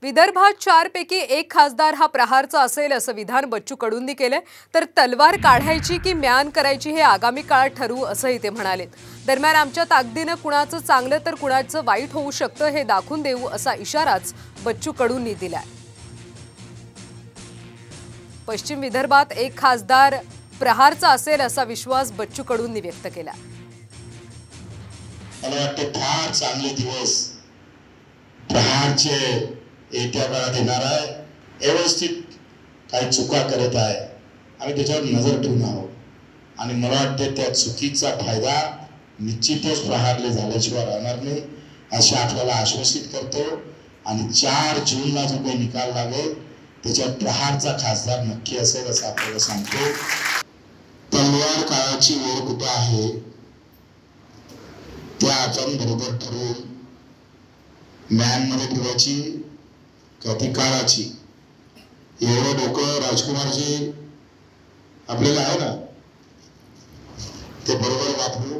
विदर्भात 4 पैकी 1 खासदार हा प्रहारचा असेल असं विधान बच्चू कडूंनी केले, तर तलवार काढायची की म्यान करायची हे आगामी काळात ठरवू असंही ते म्हणाले। दरम्यान आमच्या ताकदीने कुणाचं चांगलं तर कुणाचं वाईट होऊ शकतं हे दाखवून देऊ असा इशाराच बच्चू कडूंनी दिलाय। पश्चिम विदर्भात 1 खासदार प्रहारचा असेल असा विश्वास बच्चू कडूंनी व्यक्त केला। मला वाटतं फार चांगले दिवस प्रहारचे येत्या काळात येणार आहे। व्यवस्थित काही चुका करत आहे, आम्ही त्याच्यावर नजर ठेवून आहोत आणि मला वाटतं त्या चुकीचा फायदा निश्चितच प्रहारले झाल्याशिवाय राहणार नाही असे आपल्याला आश्वासित करतो। आणि 4 जूनला जो काही निकाल लागेल त्याच्यात प्रहारचा खासदार नक्की असेल असं आपल्याला सांगतो। तलवार काळाची वेळ कुठे आहे त्या आपण बरोबर ठरवून म्यान मध्ये ठेवायची कधी काळाची एवढं डोकं राजकुमारजी आपल्याला आहे ना, ते बरोबर वापरू।